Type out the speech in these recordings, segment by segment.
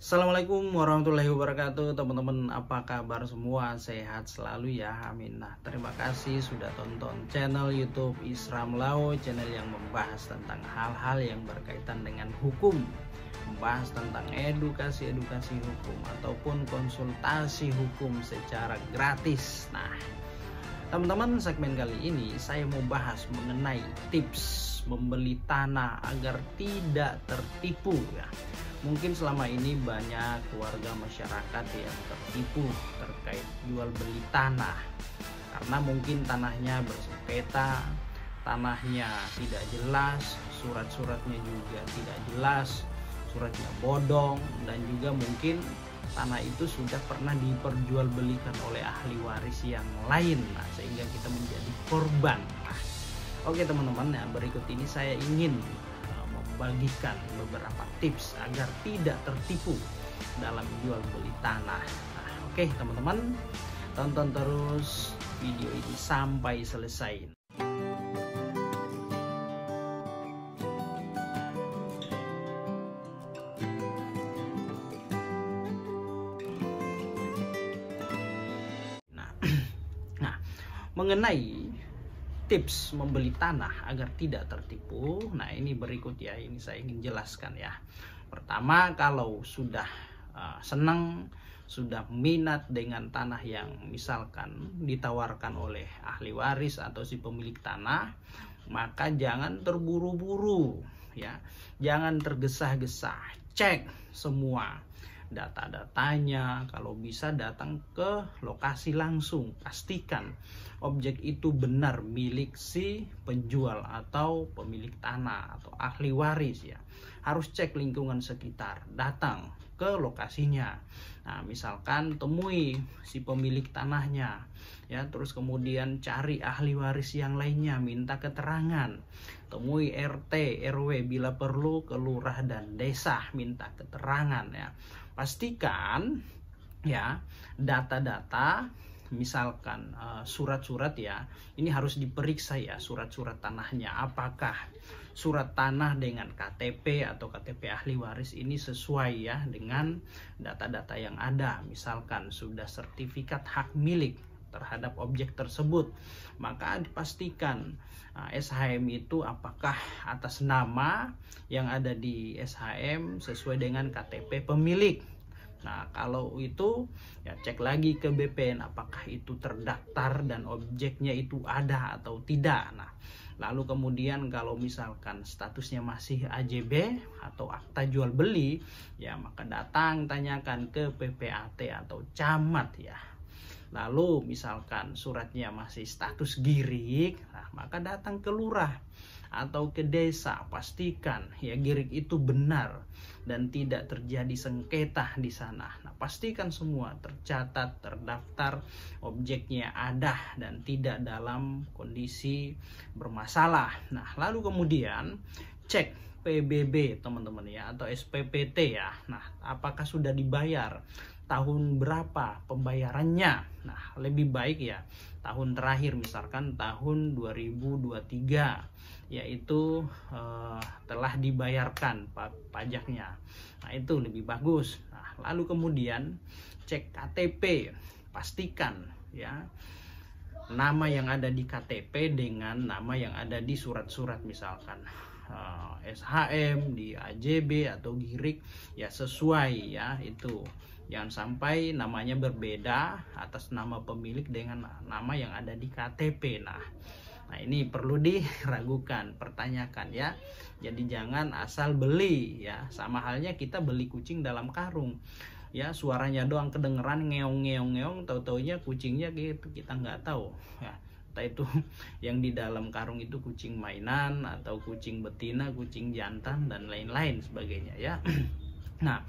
Assalamualaikum warahmatullahi wabarakatuh, teman-teman. Apa kabar semua? Sehat selalu ya, amin. Nah, terima kasih sudah tonton channel YouTube Isram Lao, channel yang membahas tentang hal-hal yang berkaitan dengan hukum, membahas tentang edukasi hukum ataupun konsultasi hukum secara gratis. Nah, teman-teman, segmen kali ini saya mau bahas mengenai tips membeli tanah agar tidak tertipu ya. Mungkin selama ini banyak warga masyarakat yang tertipu terkait jual beli tanah karena mungkin tanahnya bersengketa, tanahnya tidak jelas, surat-suratnya juga tidak jelas, suratnya bodong, dan juga mungkin tanah itu sudah pernah diperjualbelikan oleh ahli waris yang lain, nah, sehingga kita menjadi korban. Nah, oke teman-teman, ya, berikut ini saya ingin membagikan beberapa tips agar tidak tertipu dalam jual beli tanah. Nah, oke teman-teman, tonton terus video ini sampai selesai. Nah, mengenai tips membeli tanah agar tidak tertipu, nah ini berikut ya, ini saya ingin jelaskan ya. Pertama, kalau sudah senang, sudah minat dengan tanah yang misalkan ditawarkan oleh ahli waris atau si pemilik tanah, maka jangan terburu-buru ya, jangan tergesa-gesa, cek semua data-datanya. Kalau bisa datang ke lokasi langsung, pastikan objek itu benar milik si penjual atau pemilik tanah atau ahli waris ya. Harus cek lingkungan sekitar, datang ke lokasinya. Nah, misalkan temui si pemilik tanahnya ya, terus kemudian cari ahli waris yang lainnya, minta keterangan. Temui RT, RW, bila perlu ke lurah dan desa, minta keterangan ya. Pastikan ya data-data, misalkan surat-surat ya, ini harus diperiksa ya, surat-surat tanahnya, apakah surat tanah dengan KTP atau KTP ahli waris ini sesuai ya dengan data-data yang ada. Misalkan sudah sertifikat hak milik terhadap objek tersebut, maka dipastikan SHM itu apakah atas nama yang ada di SHM sesuai dengan KTP pemilik. Nah, kalau itu ya cek lagi ke BPN apakah itu terdaftar dan objeknya itu ada atau tidak. Nah, lalu kemudian kalau misalkan statusnya masih AJB atau akta jual beli ya, maka datang tanyakan ke PPAT atau camat ya. Lalu misalkan suratnya masih status girik, nah, maka datang ke lurah atau ke desa, pastikan ya girik itu benar dan tidak terjadi sengketa di sana. Nah, pastikan semua tercatat, terdaftar, objeknya ada dan tidak dalam kondisi bermasalah. Nah, lalu kemudian cek PBB teman-teman ya, atau SPPT ya. Nah, apakah sudah dibayar? Tahun berapa pembayarannya? Nah, lebih baik ya tahun terakhir, misalkan tahun 2023, yaitu telah dibayarkan pajaknya. Nah, itu lebih bagus. Nah, lalu kemudian cek KTP, pastikan ya nama yang ada di KTP dengan nama yang ada di surat-surat, misalkan SHM, di AJB atau girik ya, sesuai ya itu. Jangan sampai namanya berbeda atas nama pemilik dengan nama yang ada di KTP. Nah, ini perlu diragukan, pertanyakan ya. Jadi jangan asal beli ya. Sama halnya kita beli kucing dalam karung ya, suaranya doang kedengeran ngeong-ngeong-ngeong, tahu-taunya kucingnya gitu kita nggak tahu ya. Entah itu yang di dalam karung itu kucing mainan atau kucing betina, kucing jantan dan lain-lain sebagainya ya. Nah,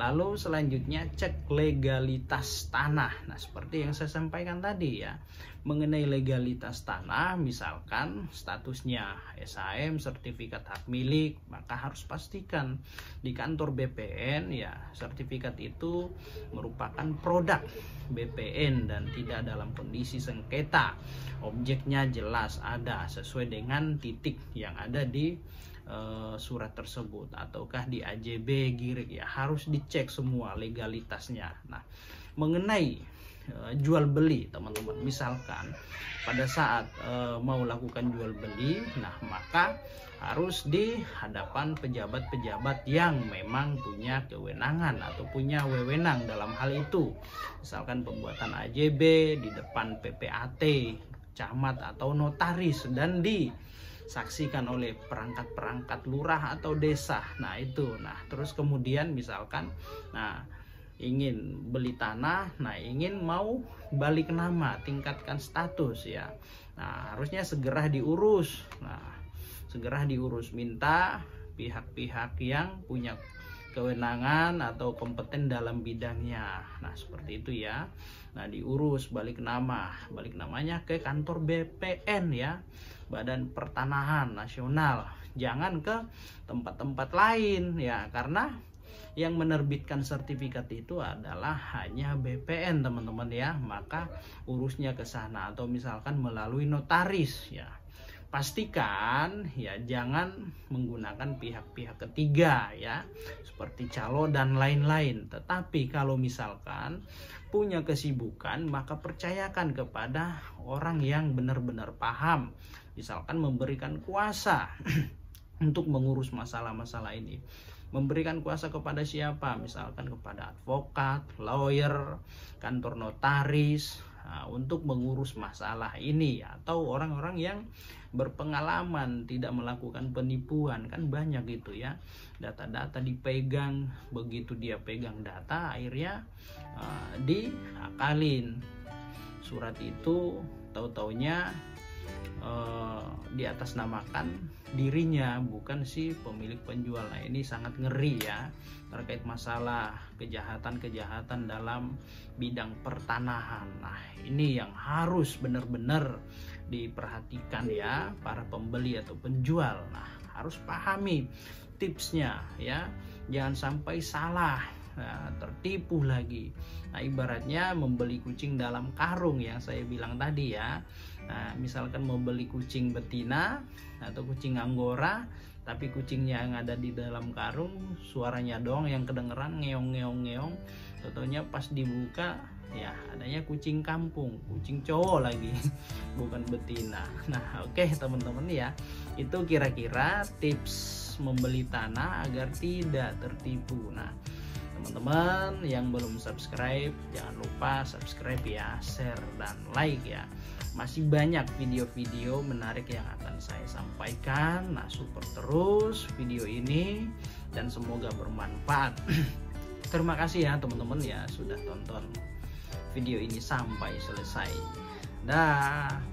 lalu selanjutnya cek legalitas tanah. Nah, seperti yang saya sampaikan tadi ya, mengenai legalitas tanah, misalkan statusnya SHM, sertifikat hak milik, maka harus pastikan di kantor BPN ya, sertifikat itu merupakan produk BPN dan tidak dalam kondisi sengketa. Objeknya jelas ada sesuai dengan titik yang ada di surat tersebut ataukah di AJB Girik ya, harus dicek semua legalitasnya. Nah, mengenai jual beli teman-teman, misalkan pada saat mau lakukan jual beli, nah maka harus di hadapan pejabat-pejabat yang memang punya kewenangan atau punya wewenang dalam hal itu. Misalkan pembuatan AJB di depan PPAT, camat atau notaris, dan disaksikan oleh perangkat-perangkat lurah atau desa. Nah itu, nah terus kemudian misalkan ingin beli tanah, ingin mau balik nama, tingkatkan status ya. Nah, harusnya segera diurus. Nah, segera diurus, minta pihak-pihak yang punya kewenangan atau kompeten dalam bidangnya. Nah, seperti itu ya. Nah, diurus balik nama. Balik namanya ke kantor BPN ya, Badan Pertanahan Nasional. Jangan ke tempat-tempat lain ya, karena yang menerbitkan sertifikat itu adalah hanya BPN teman-teman ya, maka urusnya ke sana, atau misalkan melalui notaris ya. Pastikan ya jangan menggunakan pihak-pihak ketiga ya, seperti calo dan lain-lain. Tetapi kalau misalkan punya kesibukan, maka percayakan kepada orang yang benar-benar paham, misalkan memberikan kuasa untuk mengurus masalah-masalah ini. Memberikan kuasa kepada siapa? Misalkan kepada advokat, lawyer, kantor notaris, untuk mengurus masalah ini, atau orang-orang yang berpengalaman tidak melakukan penipuan. Kan banyak gitu ya, data-data dipegang, begitu dia pegang data akhirnya diakalin. Surat itu tahu-taunya diatasnamakan dirinya, bukan si pemilik penjual. Nah ini sangat ngeri ya, terkait masalah kejahatan-kejahatan dalam bidang pertanahan. Nah ini yang harus benar-benar diperhatikan ya para pembeli atau penjual. Nah harus pahami tipsnya ya, jangan sampai salah, tertipu lagi. Nah ibaratnya membeli kucing dalam karung yang saya bilang tadi ya. Nah misalkan mau beli kucing betina atau kucing Anggora, tapi kucingnya yang ada di dalam karung suaranya doang yang kedengeran, ngeong-ngeong-ngeong, tentunya pas dibuka ya adanya kucing kampung, kucing cowok lagi bukan betina. Nah oke teman-teman ya, itu kira-kira tips membeli tanah agar tidak tertipu. Nah teman-teman yang belum subscribe, jangan lupa subscribe ya, share dan like ya. Masih banyak video-video menarik yang akan saya sampaikan. Nah support terus video ini dan semoga bermanfaat. Terima kasih ya teman-teman ya sudah tonton video ini sampai selesai. Dah.